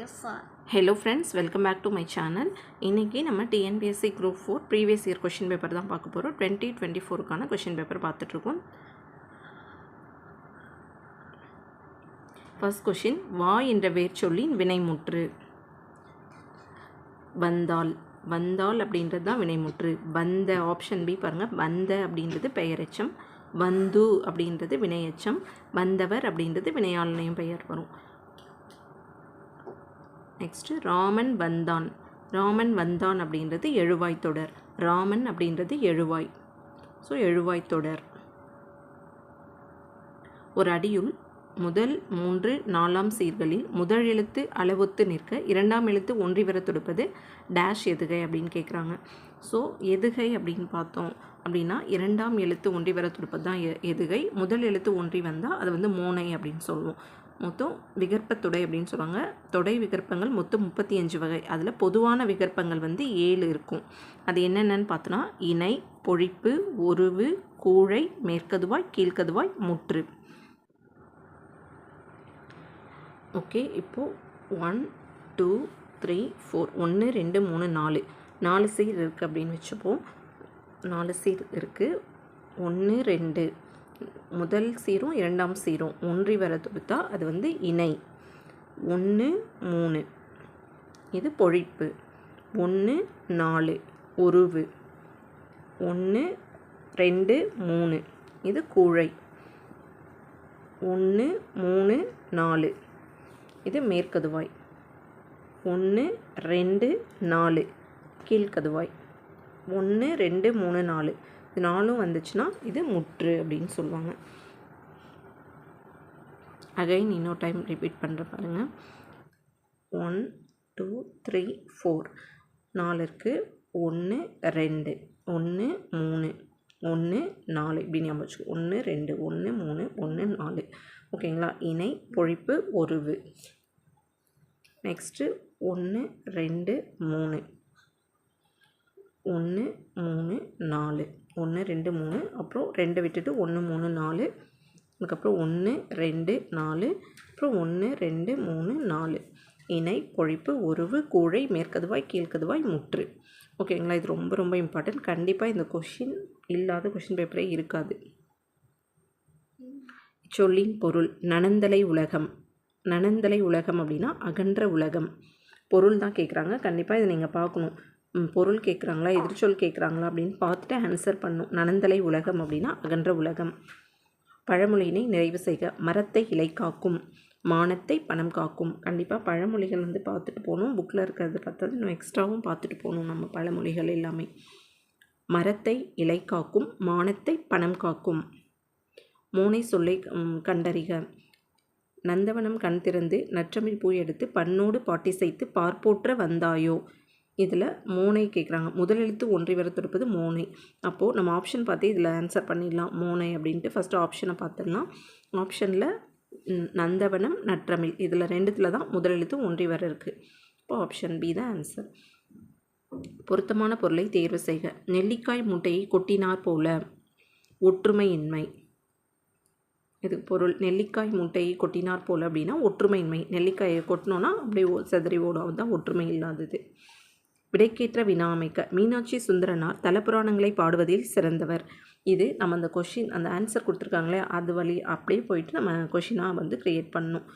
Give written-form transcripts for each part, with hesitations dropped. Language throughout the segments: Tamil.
Yes, sir. Hello friends, welcome back to my channel. இன்றைக்கி நம்ம TNPSC group 4 previous year question paper தான் பார்க்க போகிறோம். 2024க்கான கொஷின் பேப்பர் பார்த்துட்ருக்கோம். ஃபர்ஸ்ட் கொஷின், வா என்ற வேர்ச்சொல்லின் வினைமுற்று. வந்தால். வந்தால் அப்படின்றது தான் வினைமுற்று. வந்த, ஆப்ஷன் பி பாருங்கள். வந்த அப்படின்றது பெயரெச்சம், வந்து அப்படின்றது வினையெச்சம், வந்தவர் அப்படின்றது வினையாளனையும் பெயர் வரும். நெக்ஸ்ட்டு ராமன் வந்தான். ராமன் வந்தான் அப்படின்றது எழுவாய் தொடர். ராமன் அப்படின்றது எழுவாய். ஸோ எழுவாய் தொடர். ஒரு அடியுள் முதல் 3 4 சீர்களில் முதல் எழுத்து அளவொத்து நிற்க இரண்டாம் எழுத்து ஒன்றி வர தொடுப்பது டேஷ் எதுகை அப்படின்னு கேட்குறாங்க. ஸோ எதுகை அப்படின்னு பார்த்தோம் அப்படின்னா இரண்டாம் எழுத்து ஒன்றி வர தொடுப்பது தான் எதுகை. முதல் எழுத்து ஒன்றி வந்தால் அது வந்து மோனை அப்படின்னு சொல்லுவோம். மொத்தம் விகற்ப தொடை அப்படின்னு சொல்லுவாங்க. தொடை விகற்பங்கள் மொத்தம் 35 வகை. அதில் பொதுவான விகற்பங்கள் வந்து 7 இருக்கும். அது என்னென்னு பார்த்தோன்னா இணை, பொழிப்பு, ஒருவு, கூழை, மேற்கதுவாய், கீழ்கதுவாய், முற்று. ஓகே, இப்போது 1 2 3 4 1 2 3 4 4 சீர் இருக்குது அப்படின்னு வச்சுப்போம். 4 சீர் இருக்குது. 1 2 முதல் சீரும் இரண்டாம் சீரும் ஒன்றி வர தொடுத்தா அது வந்து இணை. 1 3 இது பொழிப்பு. 1 4 ஒருவு. 1 2 3 இது கூழை. 1 3 4 இது மேற்கதுவாய். 1 2 4 கீழ்கதுவாய். 1 2 3 4 இது 4 வந்துச்சுன்னா இது முற்று அப்படின்னு சொல்லுவாங்க. அகைன் இன்னொரு டைம் ரிப்பீட் பண்ணுற பாருங்கள். 1 2 3 4 4 இருக்குது. 1 2 1 3 1 4 இப்படி ஞாபகம் வச்சுக்கோ. 1 2 1 3 1 4 ஓகேங்களா. இணை, பொழிப்பு, ஒருவு. நெக்ஸ்ட்டு 1 2 3 1 3 4 1 2 3 அப்புறம் 2 விட்டுட்டு 1 3 4 அதுக்கப்புறம் 1 2 4 அப்புறம் 1 2 3 4 இணை, பொழிப்பு, ஒருவு, கூழை, மேற்கதுவாய், கீழ்கதுவாய், முற்று. ஓகேங்களா. இது ரொம்ப ரொம்ப இம்பார்ட்டன்ட். கண்டிப்பாக இந்த கொஷின் இல்லாத கொஷின் பேப்பரே இருக்காது. சொல்லின் பொருள். நனந்தலை உலகம். நனந்தலை உலகம் அப்படின்னா அகன்ற உலகம். பொருள் தான் கேட்குறாங்க. கண்டிப்பாக இதை நீங்கள் பார்க்கணும். பொருள் கேட்குறாங்களா, எதிர்ச்சொல் கேட்குறாங்களா அப்படின்னு பார்த்துட்டு ஆன்சர் பண்ணும். நனந்தலை உலகம் அப்படின்னா அகன்ற உலகம். பழமொழியினை நிறைவு செய்க. மரத்தை இலை காக்கும், மானத்தை பணம் காக்கும். கண்டிப்பாக பழமொழிகள் வந்து பார்த்துட்டு போகணும். புக்கில் இருக்கிறது பார்த்தது இன்னும் எக்ஸ்ட்ராவும் பார்த்துட்டு போகணும் நம்ம பழமொழிகள் எல்லாமே. மரத்தை இலை காக்கும், மானத்தை பணம் காக்கும். மோனை சொல்லை கண்டறிக. நந்தவனம் கண் திறந்து நற்றமிழ் பூ எடுத்து பண்ணோடு பாட்டி செய்து பார்ப்போற்ற வந்தாயோ. இதில் மோனை கேட்குறாங்க. முதல் எழுத்து ஒன்றி வர தொடுப்பது மோனை. அப்போது நம்ம ஆப்ஷன் பார்த்து இதில் ஆன்சர் பண்ணிடலாம். மோனை அப்படின்ட்டு ஃபஸ்ட்டு ஆப்ஷனை பார்த்துடலாம். ஆப்ஷனில் நந்தவனம், நற்றமிழ் இதில் ரெண்டுத்தில் தான் முதல் எழுத்து ஒன்றி வர இருக்குது. இப்போ ஆப்ஷன் பி தான் ஆன்சர். பொருத்தமான பொருளை தேர்வு செய்க. நெல்லிக்காய் மூட்டையை கொட்டினார் போல. ஒற்றுமையின்மை. இதுக்கு பொருள் நெல்லிக்காய் மூட்டையை கொட்டினார் போல் அப்படின்னா ஒற்றுமையின்மை. நெல்லிக்காயை கொட்டினோன்னா அப்படியே செதறி ஓடும், அதுதான் ஒற்றுமை இல்லாதது. விடைக்கேற்ற வினா அமைக்க. மீனாட்சி சுந்தரனார் தலப்புராணங்களை பாடுவதில் சிறந்தவர். இது நம்ம அந்த கொஷின் அந்த ஆன்சர் கொடுத்துருக்காங்களே அது வழி அப்படியே போயிட்டு நம்ம கொஷினாக வந்து க்ரியேட் பண்ணணும்.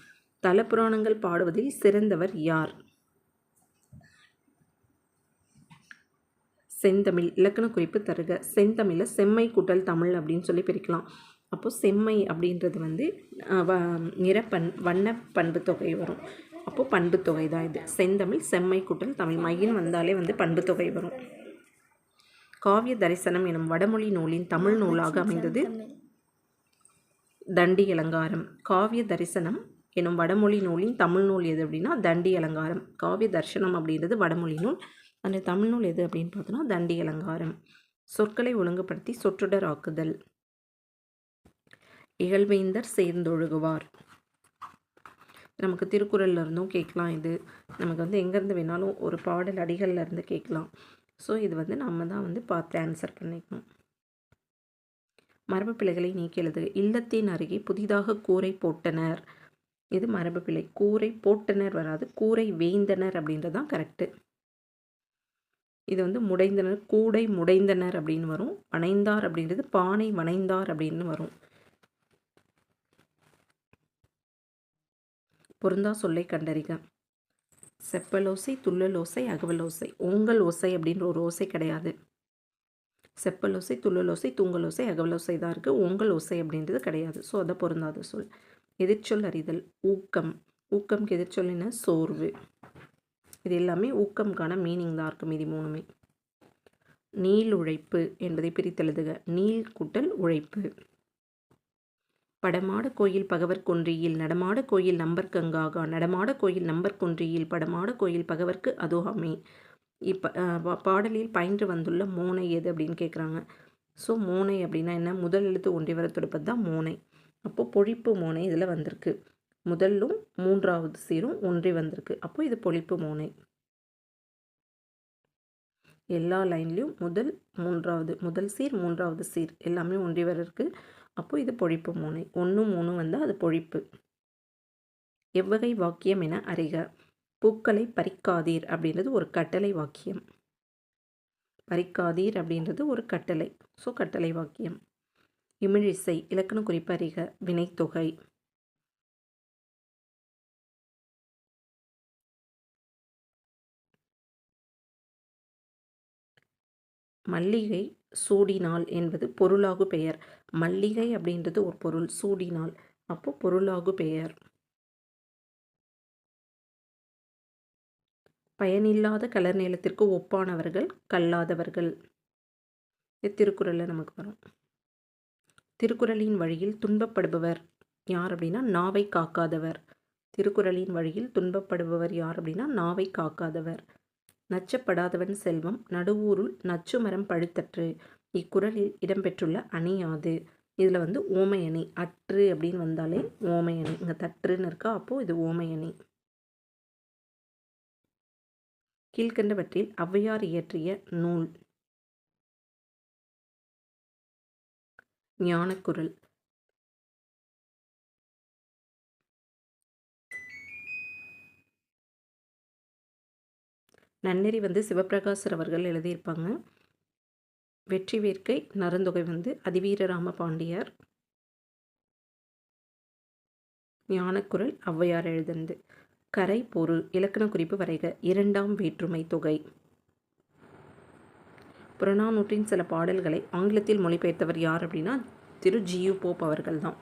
தலப்புராணங்கள் பாடுவதில் சிறந்தவர் யார்? செந்தமிழ். இலக்கண குறிப்பு தருக. செந்தமிழை செம்மை கூட்டல் தமிழ் அப்படின்னு சொல்லி பிரிக்கலாம். அப்போது செம்மை அப்படின்றது வந்து வண்ண பண்பு தொகை வரும். அப்போது பண்பு தொகை தான் இது. செந்தமிழ் செம்மை கூட்டல் தமிழ் மையின் வந்தாலே வந்து பண்பு தொகை வரும். காவிய தரிசனம் எனும் வடமொழி நூலின் தமிழ் நூலாக அமைந்தது தண்டி அலங்காரம். காவிய தரிசனம் எனும் வடமொழி நூலின் தமிழ் நூல் எது அப்படின்னா தண்டி அலங்காரம். காவிய தரிசனம் அப்படின்றது வடமொழி நூல். அந்த தமிழ் நூல் எது அப்படின்னு பார்த்தோன்னா தண்டி அலங்காரம். சொற்களை ஒழுங்குபடுத்தி சொற்றொடர் ஆக்குதல். இகழ்வேந்தர் சேர்ந்தொழுகுவார். நமக்கு திருக்குறளில் இருந்தும் கேட்கலாம். இது நமக்கு வந்து எங்கேருந்து வேணாலும் ஒரு பாடல் அடிகளில் இருந்து கேட்கலாம். ஸோ இது வந்து நம்ம தான் வந்து பார்த்து ஆன்சர் பண்ணிக்கணும். மரபு பிழைகளை நீக்கி எழுதுக. இல்லத்தின் அருகே புதிதாக கூரை போட்டனர். இது மரபு பிழை. கூரை போட்டனர் வராது, கூரை வேய்ந்தனர் அப்படின்றது தான் கரெக்டு. இது வந்து முடைந்தனர், கூடை முடைந்தனர் அப்படின்னு வரும். வனைந்தார் அப்படின்றது பானை வனைந்தார் அப்படின்னு வரும். பொருந்தா சொல்லை கண்டறிக. செப்பலோசை, துள்ளலோசை, அகவலோசை. ஓங்கல் ஓசை அப்படின்ற ஒரு ஓசை கிடையாது. செப்பலோசை, துள்ளலோசை, தூங்கலோசை, அகவலோசை தான் இருக்குது. ஓங்கல் ஓசை அப்படின்றது கிடையாது. ஸோ அதை பொருந்தாத சொல். எதிர்ச்சொல் அறிதல். ஊக்கம். ஊக்கம்க்கு எதிர்ச்சொல் என்ன? சோர்வு. இது எல்லாமே ஊக்கம்கான மீனிங் தான் இருக்குது. மீதி மூணுமே. நீள் உழைப்பு என்பதை பிரித்தெழுதுக. நீள் கூட்டல் உழைப்பு. படமாட கோயில் பகவர் கொன்றியில் நடமாட கோயில் நம்பர் கங்காகா. நடமாட கோயில் நம்பர் கொன்றியில் படமாட கோயில் பகவர்க்கு அதோகாமே. இப்போ பாடலில் பயின்று வந்துள்ள மோனை எது அப்படின்னு கேட்குறாங்க. ஸோ மோனை அப்படின்னா என்ன? முதல் எழுத்து ஒன்றி வர துடுப்பது தான் மோனை. அப்போது பொழிப்பு மோனை இதில் வந்திருக்கு. முதலும் மூன்றாவது சீரும் ஒன்றி வந்திருக்கு. அப்போது இது பொழிப்பு மோனை. எல்லா லைன்லேயும் முதல் சீர் மூன்றாவது சீர் எல்லாமே ஒன்றி வர இருக்குது. அப்போது இது பொழிப்பு மோனை. 1 3 வந்தால் அது பொழிப்பு. எவ்வகை வாக்கியம் என அறிக. பூக்களை பறிக்காதீர் அப்படின்றது ஒரு கட்டளை வாக்கியம். பறிக்காதீர் அப்படின்றது ஒரு கட்டளை. ஸோ கட்டளை வாக்கியம். இமிழிசை இலக்கண குறிப்பு அறிக. வினைத்தொகை. மல்லிகை சூடினாள் என்பது பொருளாகு பெயர். மல்லிகை அப்படின்றது ஒரு பொருள். சூடினாள் அப்போ பொருளாகு பெயர். பயனில்லாத கலர் நீளத்திற்கு ஒப்பானவர்கள் கல்லாதவர்கள். இது திருக்குறளில் நமக்கு வரும். திருக்குறளின் வழியில் துன்பப்படுபவர் யார் அப்படின்னா நாவை காக்காதவர். திருக்குறளின் வழியில் துன்பப்படுபவர் யார் அப்படின்னா நாவை காக்காதவர். நச்சப்படாதவன் செல்வம் நடுவூருள் நச்சு மரம் பழுத்தற்று. இக்குறளில் இடம்பெற்றுள்ள அணி யாது? இதில் வந்து ஓமை அணி. அற்று அப்படின்னு வந்தாலே ஓமை அணி. இங்கே தற்றுன்னு இருக்கா, அப்போது இது ஓமை அணி. கீழ்கண்டவற்றில் ஔவையார் இயற்றிய நூல். ஞானக்குறள். நன்னெறி வந்து சிவபிரகாசர் அவர்கள் எழுதியிருப்பாங்க. வெற்றி வேர்க்கை நருந்தொகை வந்து அதிவீரராம பாண்டியர். ஞானக்குறள் ஔவையார் எழுதினது. கரை பொரு இலக்கண குறிப்பு வரைக. 2ஆம் வேற்றுமை தொகை. புறநானூற்றின் சில பாடல்களை ஆங்கிலத்தில் மொழிபெயர்த்தவர் யார் அப்படின்னா திரு ஜியு போப் அவர்கள் தான்.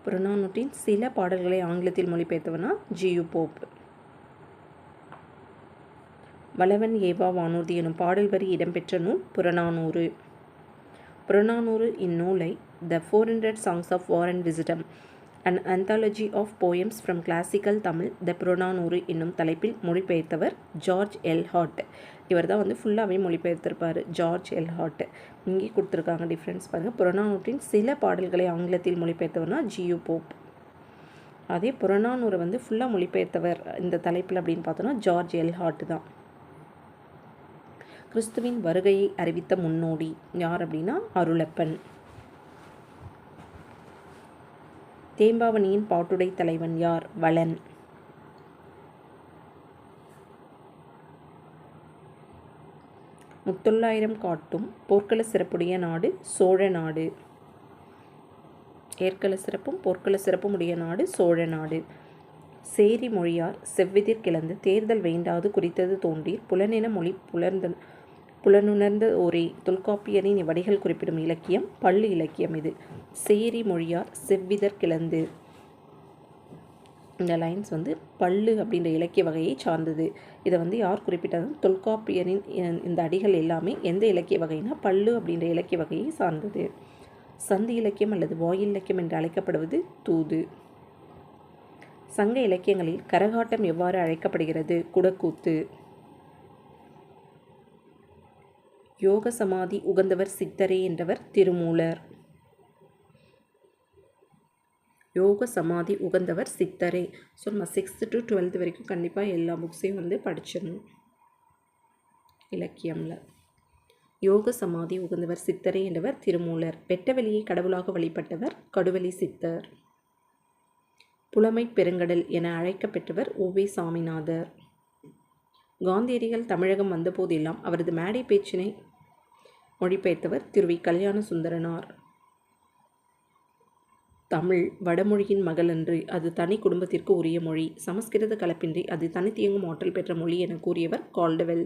புறநானூற்றின் சில பாடல்களை ஆங்கிலத்தில் மொழிபெயர்த்தவர்னா ஜியு போப். வளவன் ஏவா வானூர்தி எனும் பாடல் வரி இடம்பெற்ற நூல் புறநானூறு. புறநானூறு இந்நூலை த 400 Songs of War and Wisdom, an anthology of poems from classical Tamil, த புறநானூறு என்னும் தலைப்பில் மொழிபெயர்த்தவர் ஜார்ஜ் எல் ஹாட். இவர் தான் வந்து ஃபுல்லாகவே மொழிபெயர்த்திருப்பார். George L hot. இங்கே கொடுத்துருக்காங்க டிஃப்ரென்ஸ் பாருங்கள். புறநானூற்றின் சில பாடல்களை ஆங்கிலத்தில் மொழிபெயர்த்தவர்னா ஜியு போப். அதே புறநானூரை வந்து ஃபுல்லாக மொழிபெயர்த்தவர் இந்த தலைப்பில் அப்படின்னு பார்த்தோன்னா ஜார்ஜ் எல் ஹாட் தான். கிறிஸ்துவின் வருகையை அறிவித்த முன்னோடி யார் அப்படின்னா அருளப்பன். தேம்பாவணியின் பாட்டுடை தலைவன் யார்? வளன். முத்தொள்ளாயிரம் காட்டும் போர்க்கள சிறப்புடைய நாடு சோழ நாடு. ஏற்கள சிறப்பும் போர்க்கள சிறப்பும் உடைய நாடு சோழ நாடு. சேரி மொழியார் செவ்விதிர் கிளந்து தேர்தல் வேண்டாது குறித்தது தோன்றீர் புலனின மொழி புலனுணர்ந்த ஓரே. தொல்காப்பியரின் இவ்வடிகள் குறிப்பிடும் இலக்கியம் பள்ளு இலக்கியம். இது சேரி மொழியார் செவ்விதர் கிளந்து. இந்த லைன்ஸ் வந்து பள்ளு அப்படின்ற இலக்கிய வகையை சார்ந்தது. இதை வந்து யார் குறிப்பிட்டாலும் தொல்காப்பியரின் இந்த அடிகள் எல்லாமே எந்த இலக்கிய வகைனா பள்ளு அப்படின்ற இலக்கிய வகையை சார்ந்தது. சந்தி இலக்கியம் அல்லது வாயில் இலக்கியம் என்று அழைக்கப்படுவது தூது. சங்க இலக்கியங்களில் கரகாட்டம் எவ்வாறு அழைக்கப்படுகிறது? குடக்கூத்து. யோக சமாதி உகந்தவர் சித்தரே என்றவர் திருமூலர். யோக சமாதி உகந்தவர் சித்தரே. ஸோ நம்ம 6th to 12th வரைக்கும் கண்டிப்பாக எல்லா புக்ஸையும் வந்து படிச்சிடணும் இலக்கியமில். யோக சமாதி உகந்தவர் சித்தரே என்றவர் திருமூலர். வெட்டவெளியை கடவுளாக வழிபட்டவர் கடுவெளி சித்தர். புலமை பெருங்கடல் என அழைக்கப்பெற்றவர் ஓ.வே. சாமிநாதர். காந்தியடிகள் தமிழகம் வந்தபோதெல்லாம் அவரது மேடை பேச்சினை மொழிபெயர்த்தவர் திரு கல்யாண சுந்தரனார். தமிழ் வடமொழியின் மகளன்று, அது தனி குடும்பத்திற்கு உரிய மொழி, சமஸ்கிருத கலப்பின்றி அது தனித்தியங்கும் ஆற்றல் பெற்ற மொழி என கூறியவர் கால்டுவெல்.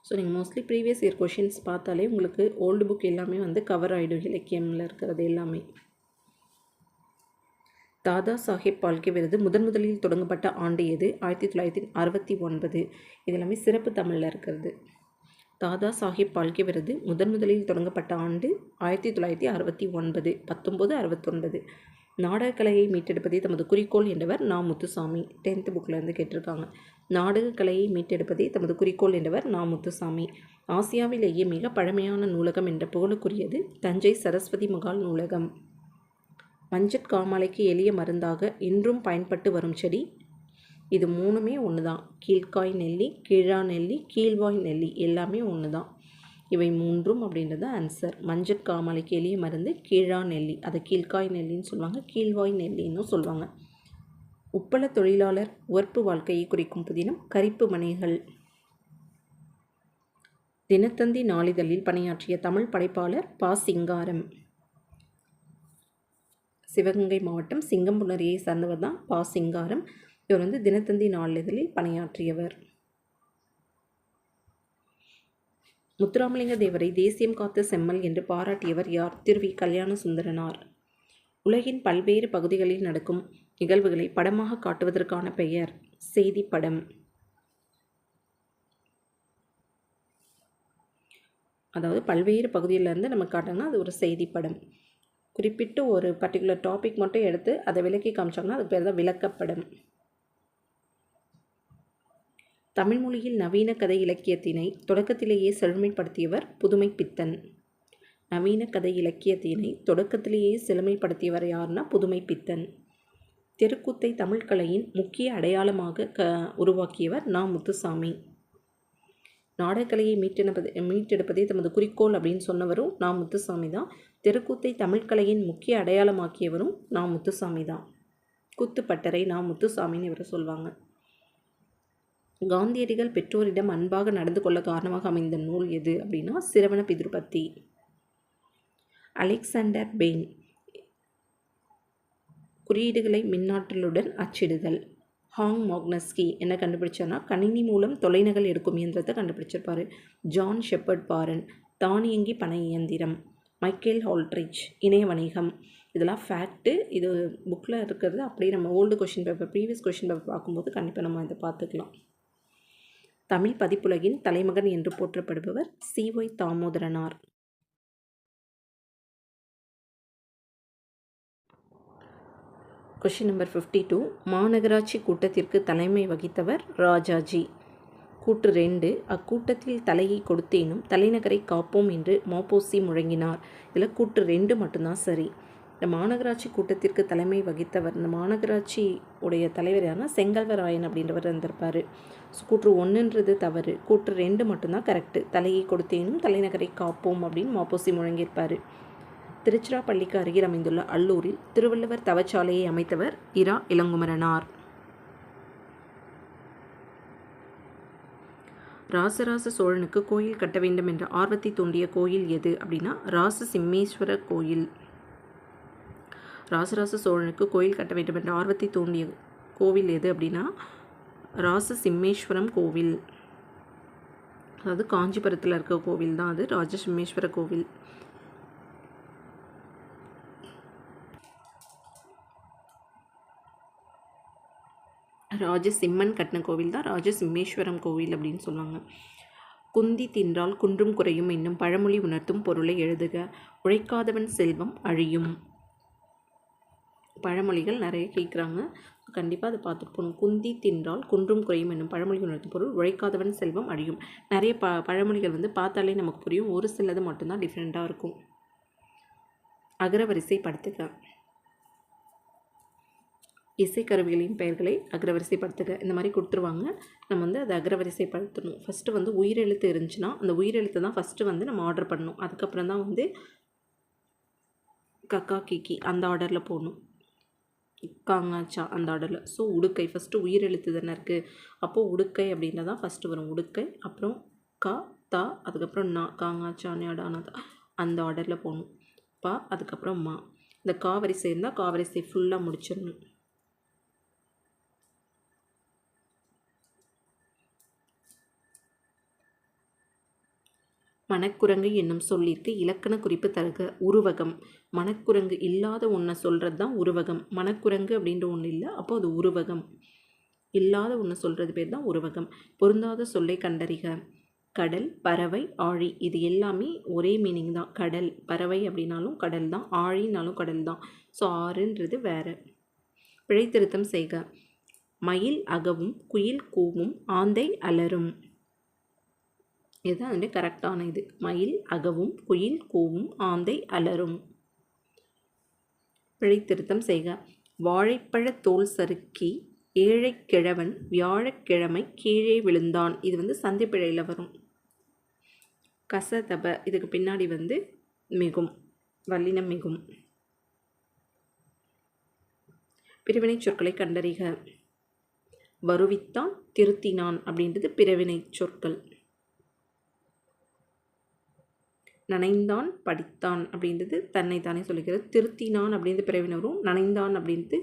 ஸோ நீங்கள் மோஸ்ட்லி ப்ரீவியஸ் இயர் கொஷின்ஸ் பார்த்தாலே உங்களுக்கு ஓல்டு புக் எல்லாமே வந்து கவர் ஆகிடும், இலக்கியமில் இருக்கிறது எல்லாமே. தாதா சாஹேப் பால்கே விருது முதலில் தொடங்கப்பட்ட ஆண்டு எது? 1969. இது எல்லாமே சிறப்பு தமிழில் இருக்கிறது. தாதா சாஹேப் பால்கே விருது முதலில் தொடங்கப்பட்ட ஆண்டு 1969, 1969. நாடகக்கலையை மீட்டெடுப்பதே தமது குறிக்கோள் என்றவர் நா. முத்துசாமி. 10th புக்கில் இருந்து கேட்டிருக்காங்க. நாடகக்கலையை மீட்டெடுப்பதே தமது குறிக்கோள் என்றவர் நா. முத்துசாமி. ஆசியாவிலேயே மிக பழமையான நூலகம் என்ற புகழுக்குரியது தஞ்சை சரஸ்வதி மகால் நூலகம். மஞ்சட் காமாலைக்கு எளிய மருந்தாக இன்றும் பயன்பட்டு வரும் செடி இது 3மே ஒன்று தான். கீழ்காய் நெல்லி, கீழா நெல்லி, கீழ்வாய் நெல்லி எல்லாமே ஒன்று தான். இவை 3ம் அப்படின்றது ஆன்சர். மஞ்சட் காமாலைக்கு எளிய மருந்து கீழா நெல்லி, அதை கீழ்காய் நெல்லின்னு சொல்லுவாங்க, கீழ்வாய் நெல்லின்னு சொல்லுவாங்க. உப்பள தொழிலாளர் உவர்ப்பு வாழ்க்கையை குறிக்கும் புதினம் கரிப்பு மணிகள். தினத்தந்தி நாளிதழில் பணியாற்றிய தமிழ் படைப்பாளர் பா. சிங்காரம். சிவகங்கை மாவட்டம் சிங்கம்புணரியை சார்ந்தவர் தான் பா. சிங்காரம். இவர் வந்து தினத்தந்தி நாளிதழில் பணியாற்றியவர். முத்துராமலிங்க தேவரை தேசியம் காத்த செம்மல் என்று பாராட்டியவர் யார்? திரு கல்யாண சுந்தரனார். உலகின் பல்வேறு பகுதிகளில் நடக்கும் நிகழ்வுகளை படமாக காட்டுவதற்கான பெயர் செய்தி படம். அதாவது பல்வேறு பகுதியிலேருந்து நம்ம காட்டினா அது ஒரு செய்தி படம். குறிப்பிட்டு ஒரு பர்டிகுலர் டாபிக் மட்டும் எடுத்து அதை விளக்கி காமிச்சாங்கன்னா அது பேர் தான் விளக்கப்படம். தமிழ் மொழியில் நவீன கதை இலக்கியத்தினை தொடக்கத்திலேயே செழுமைப்படுத்தியவர் புதுமை பித்தன். நவீன கதை இலக்கியத்தினை தொடக்கத்திலேயே செழுமைப்படுத்தியவர் யாருன்னா புதுமை பித்தன். தெருக்கூத்தை தமிழ் கலையின் முக்கிய அடையாளமாக உருவாக்கியவர் நா. முத்துசாமி. நாடகக்கலையை மீட்டெடுப்பதே தமது குறிக்கோள் அப்படின்னு சொன்னவரும் நா. முத்துசாமி தான். தெருக்கூத்தை தமிழ் கலையின் முக்கிய அடையாளமாக்கியவரும் நா. முத்துசாமி தான். குத்துப்பட்டறை நா. முத்துசாமின்னு இவரை சொல்லுவாங்க. காந்தியடிகள் பெற்றோரிடம் அன்பாக நடந்து கொள்ள காரணமாக அமைந்த நூல் எது அப்படின்னா சிரவண பிதுர்பத்தி. அலெக்சாண்டர் பெயின் குறியீடுகளை மின்னாற்றலுடன் அச்சிடுதல். ஹாங் மாக்னஸ்கி என்ன கண்டுபிடிச்சார்னா கணினி மூலம் தொலைநகல் எடுக்கும் இயந்திரத்தை கண்டுபிடிச்சிருப்பாரு. ஜான் ஷெப்பர்ட் பாரன் தானியங்கி பனை இயந்திரம். மைக்கேல் ஹால்ட்ரிச் இணைய வணிகம். இதெல்லாம் ஃபேக்ட்டு. இது புக்கில் இருக்கிறது அப்படியே நம்ம old question paper previous question paper பார்க்கும்போது கண்டிப்பாக நம்ம இதை பார்த்துக்கலாம். தமிழ் பதிப்புலகின் தலைமகன் என்று போற்றப்படுபவர் சி.ஒய். தாமோதரனார். Question number 52. மாநகராட்சி கூட்டத்திற்கு தலைமை வகித்தவர் ராஜாஜி. கூற்று 2. அக்கூட்டத்தில் தலையை கொடுத்தேனும் தலைநகரை காப்போம் என்று ம.பொ.சி. முழங்கினார். இதில் கூற்று 2 மட்டும்தான் சரி. இந்த மாநகராட்சி கூட்டத்திற்கு தலைமை வகித்தவர், இந்த மாநகராட்சி உடைய தலைவர் யாருன்னா செங்கல்வராயன் அப்படின்றவர் இருந்திருப்பார். ஸோ கூற்று 1ன்றது தவறு. கூற்று 2 மட்டும்தான் கரெக்டு. தலையை கொடுத்தேனும் தலைநகரை காப்போம் அப்படின்னு ம.பொ.சி. முழங்கியிருப்பார். திருச்சிராப்பள்ளிக்கு அருகில் அமைந்துள்ள அல்லூரில் திருவள்ளுவர் தவச்சாலையை அமைத்தவர் இரா. இளங்குமரனார். ராசராச சோழனுக்கு கோயில் கட்ட வேண்டும் என்ற ஆர்வத்தை தூண்டிய கோயில் எது அப்படின்னா ராசசிம்மேஸ்வர கோயில். ராசராச சோழனுக்கு கோயில் கட்ட வேண்டும் என்ற ஆர்வத்தை தூண்டிய கோவில் எது அப்படின்னா ராசசிம்மேஸ்வரம் கோவில். அதாவது காஞ்சிபுரத்தில் இருக்க கோவில் தான் அது ராஜசிம்மேஸ்வர கோவில். ராஜசிம்மன் கட்டின கோவில் தான் ராஜசிம்மேஸ்வரம் கோவில் அப்படின்னு சொல்லுவாங்க. குந்தி தின்றால் குன்றும் குறையும் என்னும் பழமொழி உணர்த்தும் பொருளை எழுதுக. உழைக்காதவன் செல்வம் அழியும். பழமொழிகள் நிறைய கேட்குறாங்க, கண்டிப்பாக அதை பார்த்துட்டு போகணும். குந்தி தின்றால் குன்றும் குறையும் என்னும் பழமொழி உணர்த்தும் பொருள் உழைக்காதவன் செல்வம் அழியும். நிறைய பழமொழிகள் வந்து பார்த்தாலே நமக்கு புரியும், ஒரு சிலது மட்டும்தான் டிஃப்ரெண்ட்டாக இருக்கும். அகரவரிசைப்படுத்துக. இசைக்கருவிகளின் பெயர்களை அகரவரிசைப்படுத்துக. இந்த மாதிரி கொடுத்துருவாங்க, நம்ம வந்து அதை அகரவரிசைப்படுத்தணும். ஃபஸ்ட்டு வந்து உயிரெழுத்து இருந்துச்சுன்னா அந்த உயிரெழுத்து தான் ஃபஸ்ட்டு வந்து நம்ம ஆர்டர் பண்ணணும். அதுக்கப்புறம் தான் வந்து கக்கா கிக்கி அந்த ஆர்டரில் போடணும். காங்காச்சா அந்த ஆர்டரில். ஸோ உடுக்கை ஃபஸ்ட்டு உயிரெழுத்து தானே இருக்குது. அப்போது உடுக்கை அப்படின்னா தான் ஃபஸ்ட்டு வரும். உடுக்கை, அப்புறம் கா தா, அதுக்கப்புறம் நா, காங்காச்சா ஞாடானா அந்த ஆர்டரில் போகணும். பா, அதுக்கப்புறம் மா. இந்த காவரிசை இருந்தால் காவரிசை ஃபுல்லாக முடிச்சிடணும். மணக்குரங்கு என்னும் சொல்லிற்கு இலக்கண குறிப்பு தருக. உருவகம். மணக்குரங்கு இல்லாத ஒன்றை சொல்கிறது தான் உருவகம். மணக்குரங்கு அப்படின்ற ஒன்று இல்லை, அப்போ அது உருவகம். இல்லாத ஒன்று சொல்கிறது பேர் தான் உருவகம். பொருந்தாத சொல்லை கண்டறிக. கடல், பறவை, ஆழி இது எல்லாமே ஒரே மீனிங் தான். கடல், பறவை அப்படின்னாலும் கடல் தான், ஆழினாலும் கடல் தான். ஸோ ஆறுன்றது வேறு. பிழை திருத்தம் செய்க. மயில் அகவும் குயில் கூவும் ஆந்தை அலரும். இதுதான் வந்து கரெக்டான இது. மயில் அகவும் குயில் கூவும் ஆந்தை அலரும். பிழை திருத்தம் செய்க. வாழைப்பழ தோல் சறுக்கி ஏழை கிழவன் வியாழக்கிழமை கீழே விழுந்தான். இது வந்து சந்தி பிழையில் வரும். கசதப இதுக்கு பின்னாடி வந்து மிகும், வல்லினம் மிகும். பிரிவினை சொற்களை கண்டறிக. வருவித்தான், திருத்தினான் அப்படின்றது பிரிவினை சொற்கள். நனைந்தான், படித்தான் அப்படின்றது தன்னை தானே சொல்லிக்கிறது. திருத்தினான் அப்படின்றது பிறவினை வரும். நனைந்தான் அப்படின்றது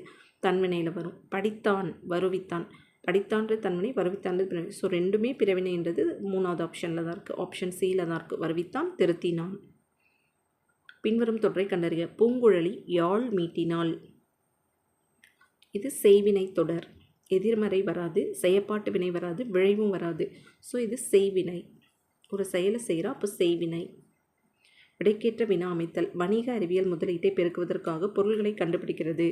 தன்வினையில் வரும். படித்தான், வருவித்தான். படித்தான்றது தன்வினை, வருவித்தான்றது பிறவினை. ஸோ ரெண்டுமே பிறவினைன்றது 3வது ஆப்ஷனில் தான் இருக்குது. ஆப்ஷன் சியில் தான் இருக்குது. வருவித்தான், திருத்தினான். பின்வரும் தொடரை கண்டறிக. பூங்குழலி யாழ் மீட்டினாள். இது செய்வினை தொடர். எதிர்மறை வராது, செயப்பாட்டு வினை வராது, விளைவும் வராது. ஸோ இது செய்வினை. ஒரு செயலை செய்கிறா, அப்போ செய்வினை. விடைக்கேற்ற வினா அமைத்தல். வணிக அறிவியல் முதலீட்டை பெருக்குவதற்காக பொருள்களை கண்டுபிடிக்கிறது.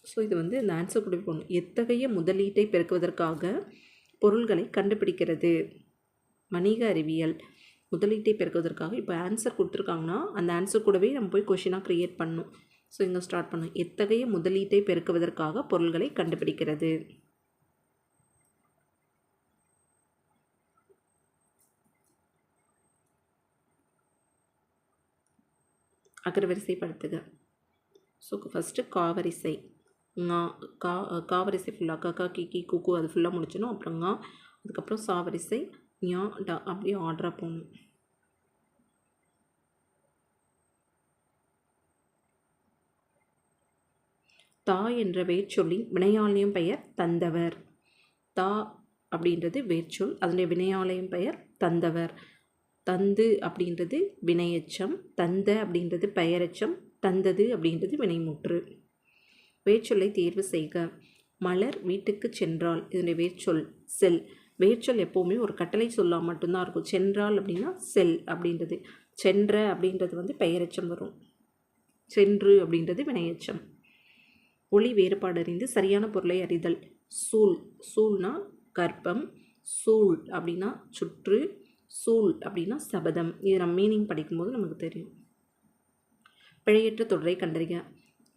ஸோ இது வந்து இந்த ஆன்சர் கொடுக்கணும். எத்தகைய முதலீட்டை பெருக்குவதற்காக பொருள்களை கண்டுபிடிக்கிறது. வணிக அறிவியல் முதலீட்டை பெருக்குவதற்காக இப்போ ஆன்சர் கொடுத்துருக்காங்கன்னா அந்த ஆன்சர் கூடவே நம்ம போய் கொஷினாக க்ரியேட் பண்ணணும். ஸோ இங்கே ஸ்டார்ட் பண்ணணும். எத்தகைய முதலீட்டை பெருக்குவதற்காக பொருள்களை கண்டுபிடிக்கிறது. அகரவரிசைப்படுத்துக. So first காவரிசை. காவரிசை ஃபுல்லாக கக்கா கிக்கி குக்கு அது ஃபுல்லாக முடிச்சிடணும். அப்புறம் ஙா, அதுக்கப்புறம் சாவரிசை ஞா டா அப்படியே ஆர்டராக போகணும். தா என்ற வேர்ச்சொல்லின் வினையாலயம் பெயர் தந்தவர். தா அப்படின்றது வேர்ச்சொல், அதனுடைய வினையாலயம் பெயர் தந்தவர். தந்து அப்படின்றது வினையெச்சம், தந்த அப்படின்றது பெயரெச்சம், தந்தது அப்படின்றது வினைமுற்று. வேர்ச்சொல்லை தேர்வு செய்க. மலர் வீட்டுக்கு சென்றாள். இதனுடைய வேர்ச்சொல் செல். வேர்ச்சொல் எப்போவுமே ஒரு கட்டளை சொல்லாக மட்டும்தான் இருக்கும். சென்றாள் அப்படின்னா செல் அப்படின்றது. சென்ற அப்படின்றது வந்து பெயரெச்சம் வரும். சென்று அப்படின்றது வினையெச்சம். ஒளி வேறுபாடு அறிந்து சரியான பொருளை அறிதல். சூழ். சூழ்னா கர்ப்பம், சூழ் அப்படின்னா சுற்று, சூழ் அப்படின்னா சபதம். இது நம்ம மீனிங் படிக்கும்போது நமக்கு தெரியும். பிழையற்ற தொடரை கண்டறிக.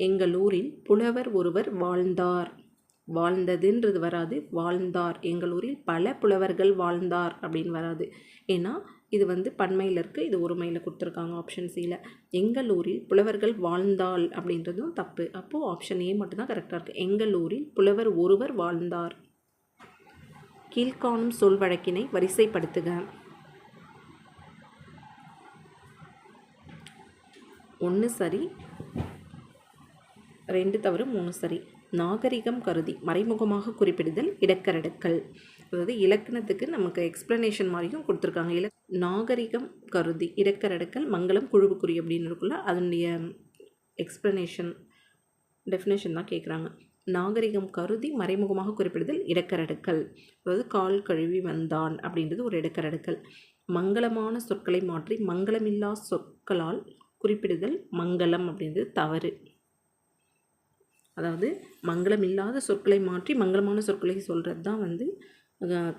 எங்கள் ஊரில் புலவர் ஒருவர் வாழ்ந்தார். வாழ்ந்ததுன்றது வராது, வாழ்ந்தார். எங்கள் ஊரில் பல புலவர்கள் வாழ்ந்தார் அப்படின்னு வராது. ஏன்னா இது வந்து பன்மையில் இருக்குது, இது ஒருமையில் கொடுத்துருக்காங்க ஆப்ஷன் சியில். எங்கள் ஊரில் புலவர்கள் வாழ்ந்தாள் அப்படின்றதும் தப்பு. அப்போது ஆப்ஷன் ஏ மட்டும்தான் கரெக்டாக இருக்குது. எங்கள் ஊரில் புலவர் ஒருவர் வாழ்ந்தார். கீழ்காணும் சொல் வழக்கினை வரிசைப்படுத்துக. 1 சரி, 2 தவறு, 3 சரி. நாகரிகம் கருதி மறைமுகமாக குறிப்பிடுதல் இடக்கரடுக்கள். அதாவது இலக்கணத்துக்கு நமக்கு எக்ஸ்ப்ளனேஷன் மாதிரியும் கொடுத்துருக்காங்க. நாகரிகம் கருதி இடக்கரடுக்கள் மங்களம் குழுவுக்குறி அப்படின்னு இருக்குல்ல, அதனுடைய எக்ஸ்ப்ளனேஷன் டெஃபினேஷன் தான் கேட்குறாங்க. நாகரிகம் கருதி மறைமுகமாக குறிப்பிடுதல் இடக்கரடுக்கள். அதாவது கால் கழுவி வந்தான் அப்படின்றது ஒரு இடக்கரடுக்கள். மங்களமான சொற்களை மாற்றி மங்களமில்லா சொற்களால் குறிப்பிடுதல் மங்களம் அப்படின்றது தவறு. அதாவது மங்களம் இல்லாத சொற்களை மாற்றி மங்களமான சொற்களை சொல்கிறது தான் வந்து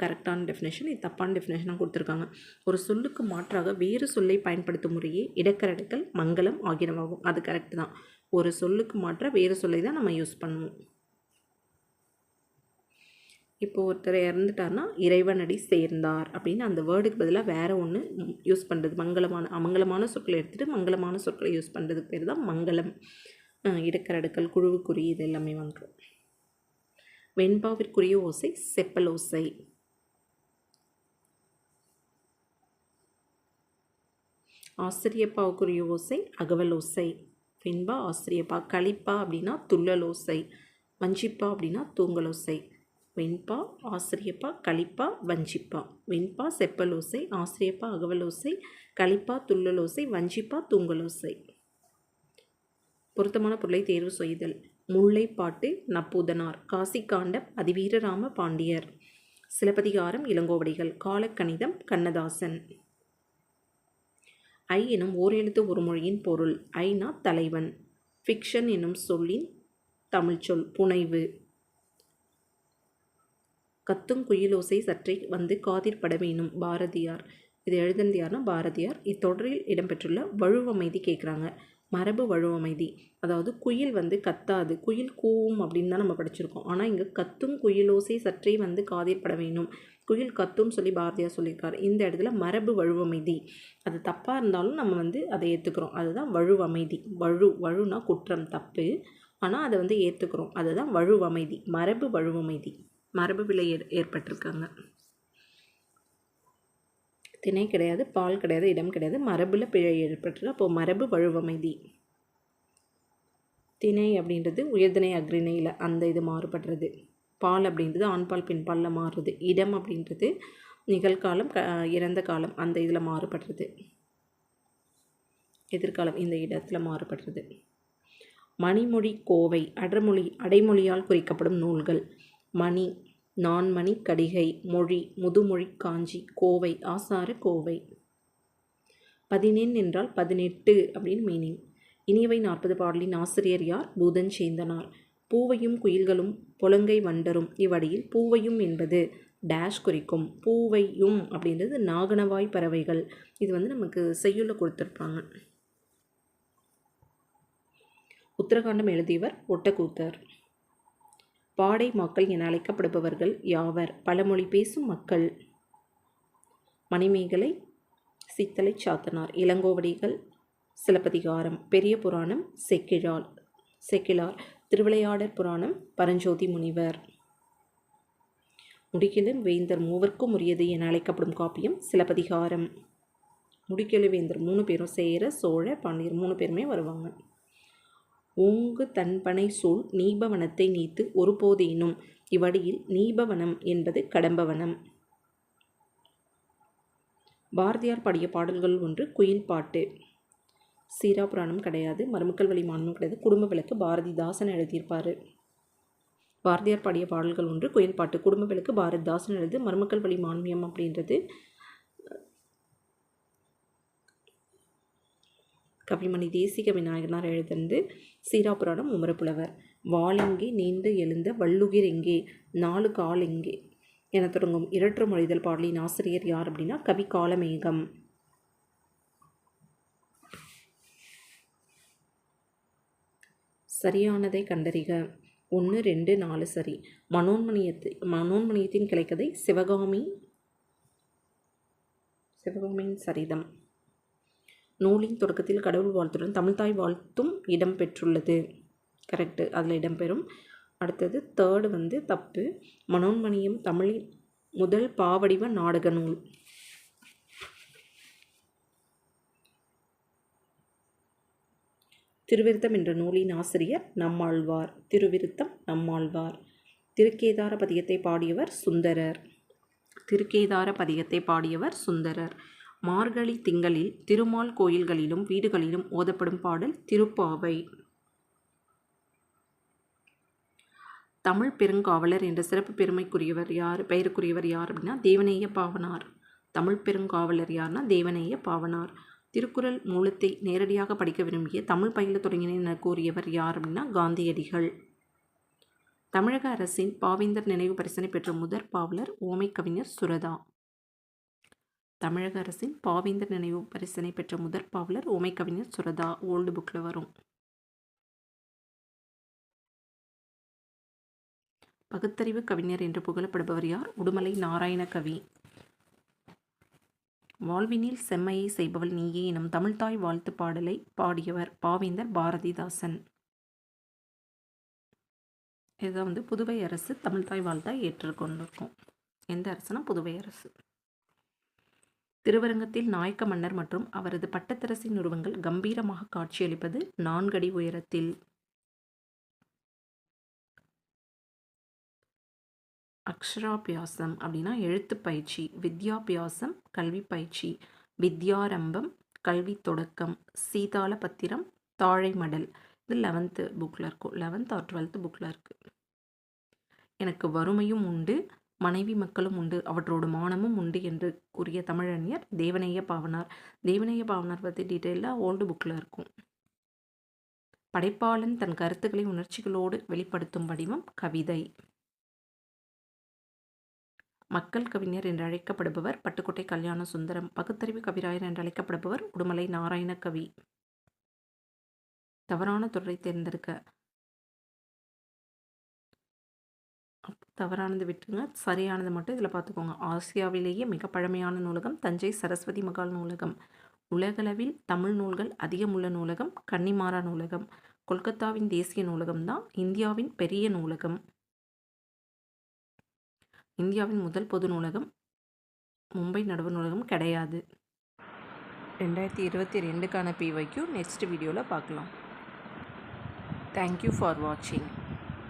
கரெக்டான டெஃபினேஷன். இது தப்பான டெஃபினேஷனாக கொடுத்துருக்காங்க. ஒரு சொல்லுக்கு மாற்றாக வேறு சொல்லை பயன்படுத்தும் முறையே இடக்கரடுக்கள் மங்களம் ஆகியனவாகும். அது கரெக்டு தான். ஒரு சொல்லுக்கு மாற்ற வேறு சொல்லை தான் நம்ம யூஸ் பண்ணுவோம். இப்போது ஒருத்தர் இறந்துட்டார்னா இறைவனடி சேர்ந்தார் அப்படின்னு அந்த வேர்டுக்கு பதிலாக வேறு ஒன்று யூஸ் பண்ணுறது. அமங்கலமான சொற்களை எடுத்துகிட்டு மங்களமான சொற்களை யூஸ் பண்ணுறதுக்கு பேர் தான் மங்களம். இடக்கரடுக்கல், குழுவுக்குறி இது எல்லாமே வந்துடும். வெண்பாவிற்குரிய ஓசை செப்பல் ஓசை. ஆசிரியப்பாவுக்குரிய ஓசை அகவல் ஓசை. வெண்பா ஆசிரியப்பா. களிப்பா அப்படின்னா துள்ளல் ஓசை. வஞ்சிப்பா அப்படின்னா தூங்கல் ஓசை. வெண்பா ஆசிரியப்பா களிப்பா வஞ்சிப்பா. வெண்பா செப்பல் ஓசை, ஆசிரியப்பா அகவல் ஓசை, களிப்பா துள்ளல் ஓசை, வஞ்சிப்பா தூங்கல் ஓசை. பொருத்தமான பொருளை தேர்வு செய்தல். முல்லைப்பாட்டு நப்பூதனார். காசிக்காண்டம் அதிவீரராம பாண்டியர். சிலப்பதிகாரம் இளங்கோவடிகள். காலக்கணிதம் கண்ணதாசன். ஐ எனும் ஓர் எழுத்து ஒரு மொழியின் பொருள். ஐனா தலைவன். ஃபிக்ஷன் என்னும் சொல்லின் தமிழ்ச்சொல் புனைவு. கத்தும் குயிலோசை சற்றே வந்து காதிற்பட வேணும். பாரதியார். இது எழுதுனது யாருன்னா பாரதியார். இத்தொடரில் இடம்பெற்றுள்ள வழுவமைதி கேட்குறாங்க. மரபு வழுவமைதி, அதாவது குயில் வந்து கத்தாது, குயில் கூவும் அப்படின்னு தான் நம்ம படிச்சிருக்கோம். ஆனால் இங்கே கத்தும் குயிலோசை சற்றே வந்து காதிற்பட வேணும், குயில் கத்தும்னு சொல்லி பாரதியார் சொல்லியிருக்காரு. இந்த இடத்துல மரபு வழுவமைதி, அது தப்பாக இருந்தாலும் நம்ம வந்து அதை ஏற்றுக்கிறோம். அதுதான் வழுவமைதி. வழுனா குற்றம், தப்பு, ஆனால் அதை வந்து ஏற்றுக்கிறோம். அதுதான் வழுவமைதி, மரபு வழுவமைதி. மரபு விலை ஏற்பட்டிருக்காங்க. திணை கிடையாது, பால் கிடையாது, இடம் கிடையாது, மரபில் பிழை ஏற்பட்டிருக்கு. அப்போது மரபு வழுவமைதி. திணை அப்படின்றது உயர்திணை அக்ரிணையில் அந்த இது மாறுபடுறது. பால் அப்படின்றது ஆண்பால் பெண்பாலில் மாறுறது. இடம் அப்படின்றது நிகழ்காலம் இறந்த காலம் அந்த இதில் மாறுபடுறது. எதிர்காலம் இந்த இடத்துல மாறுபடுறது. மணிமொழி கோவை அடைமொழியால் குறிக்கப்படும் நூல்கள். மணி நான்மணி கடிகை. மொழி முதுமொழி காஞ்சி. கோவை ஆசார கோவை. 14 என்றால் 18 அப்படின்னு மீனிங். இனியவை 40 பாடலின் ஆசிரியர் யார்? பூதஞ்சேந்தனார். பூவையும் குயில்களும் பொலங்கை வண்டரும். இவ்வடியில் பூவையும் என்பது டேஷ் குறிக்கும். பூவையும் அப்படின்றது நாகனவாய் பறவைகள். இது வந்து நமக்கு செய்யுள்ள கொடுத்துருப்பாங்க. உத்தரகாண்டம் எழுதியவர் ஒட்டக்கூத்தர். பாடை மக்கள் என அழைக்கப்படுபவர்கள் யாவர்? பழமொழி பேசும் மக்கள். மணிமேகலை சித்தலை சாத்தனார். இளங்கோவடிகள் சிலப்பதிகாரம். பெரிய புராணம் செக்கிழார். திருவிளையாடற் புராணம் பரஞ்சோதி முனிவர். முடிக்கெழு வேந்தர் மூவர்க்கும் உரியது என அழைக்கப்படும் காப்பியம் சிலப்பதிகாரம். முடிக்கெழு வேந்தர் 3 பேரும் சேர சோழ பாண்டியர் 3 பேருமே வருவாங்க. ஓங்கு தன்பனை சூழ் நீபவனத்தை நீத்து ஒருபோதேனும். இவ்வடியில் நீபவனம் என்பது கடம்பவனம். பாரதியார் பாடிய பாடல்கள் ஒன்று குயில் பாட்டு. சீராபுராணம் கிடையாது, மருமக்கள் வழி மான்மியம் கிடையாது, குடும்ப விளக்கு பாரதிதாசன் எழுதியிருப்பார். பாரதியார் பாடிய பாடல்கள் ஒன்று குயில் பாட்டு. குடும்ப விளக்கு பாரதிதாசன் எழுது. மருமக்கள் வழி மான்மியம் அப்படின்றது கவிமணி தேசிக விநாயகனார் எழுதுந்து. சீராபுராணம் உமரப்புலவர். வாளெங்கே நீண்டு எழுந்த வள்ளுகிர் எங்கே, 4 கால் எங்கே என தொடங்கும் இரற்று மொழிதல் பாடலின் ஆசிரியர் யார் அப்படின்னா கவி காலமேகம். சரியானதை கண்டறிக. 1, 2, 4 சரி. மனோன்மணியத்தின் கிளைக்கதை சிவகாமியின் சரிதம். நூலின் தொடக்கத்தில் கடவுள் வாழ்த்துடன் தமிழ்தாய் வாழ்த்தும் இடம் பெற்றுள்ளது. கரெக்டு, அதில் இடம்பெறும். அடுத்தது தேர்டு வந்து தப்பு. மனோன்மணியம் தமிழின் முதல் பாவடிவ நாடக நூல். திருவிருத்தம் என்ற நூலின் ஆசிரியர் நம்மாழ்வார். திருவிருத்தம் நம்மாழ்வார். திருக்கேதார பதிகத்தை பாடியவர் சுந்தரர். மார்கழி திங்களில் திருமால் கோயில்களிலும் வீடுகளிலும் ஓதப்படும் பாடல் திருப்பாவை. தமிழ் பெருங்காவலர் என்ற சிறப்பு பெருமைக்குரியவர் யார் அப்படின்னா தேவநேய பாவனார். தமிழ் பெருங்காவலர் யார்னா தேவநேய பாவனார். திருக்குறள் மூலத்தை நேரடியாக படிக்க விரும்பிய தமிழ் பயில தொடங்கினேன் என கூறியவர் யார் அப்படின்னா காந்தியடிகள். தமிழக அரசின் பாவேந்தர் நினைவு பரிசினை பெற்ற முதற் பாவலர் ஓமை கவிஞர் சுரதா. தமிழக அரசின் பாவேந்தர் நினைவு பரிசினை பெற்ற முதற் பாவலர் ஓமை கவிஞர் சுரதா. ஓல்டு புக்கில் வரும். பகுத்தறிவு கவிஞர் என்று புகழப்படுபவர் யார்? உடுமலை நாராயண கவி. வாழ்வினில் செம்மையை செய்பவள் நீயே எனும் தமிழ்தாய் வாழ்த்து பாடலை பாடியவர் பாவேந்தர் பாரதிதாசன். இதுதான் புதுவை அரசு தமிழ்தாய் வாழ்த்தாய் ஏற்றுக்கொண்டிருக்கும். எந்த அரசுனா புதுவை அரசு. திருவரங்கத்தில் நாயக்க மன்னர் மற்றும் அவரது பட்டத்தரசின் உருவங்கள் கம்பீரமாக காட்சியளிப்பது 4 அடி உயரத்தில். அக்ஷராபியாசம் அப்படின்னா எழுத்து பயிற்சி, வித்யாபியாசம் கல்வி பயிற்சி, வித்யாரம்பம் கல்வி தொடக்கம், சீதால பத்திரம் தாழை மடல். இது 11th புக்கில் இருக்கும். 11th or 12th புக்கில் இருக்குது. எனக்கு வறுமையும் உண்டு, மனைவி மக்களும் உண்டு, அவற்றோடு மானமும் உண்டு என்று கூறிய தமிழறிஞர் தேவநேய பாவனார். தேவநேய பாவனார் பற்றி டீட்டெயிலாக ஓல்டு புக்கில் இருக்கும். படைப்பாளன் தன் கருத்துக்களை உணர்ச்சிகளோடு வெளிப்படுத்தும் வடிவம் கவிதை. மக்கள் கவிஞர் என்று அழைக்கப்படுபவர் பட்டுக்கோட்டை கல்யாண சுந்தரம். பகுத்தறிவு கவிராயர் என்று அழைக்கப்படுபவர் உடுமலை நாராயண கவி. தவறான தொடரை தேர்ந்தெடுக்க. தவறானது விட்டுருங்க, சரியானது மட்டும் இதில் பார்த்துக்கோங்க. ஆசியாவிலேயே மிக பழமையான நூலகம் தஞ்சை சரஸ்வதி மகால் நூலகம். உலகளவில் தமிழ் நூல்கள் அதிகமுள்ள நூலகம் கன்னிமாரா நூலகம். கொல்கத்தாவின் தேசிய நூலகம் தான் இந்தியாவின் பெரிய நூலகம். இந்தியாவின் முதல் பொது நூலகம் மும்பை நடுவர் நூலகம் கிடையாது. 2022க்கான PYQ நெக்ஸ்ட் வீடியோவில் பார்க்கலாம். தேங்க்யூ ஃபார் வாட்சிங்.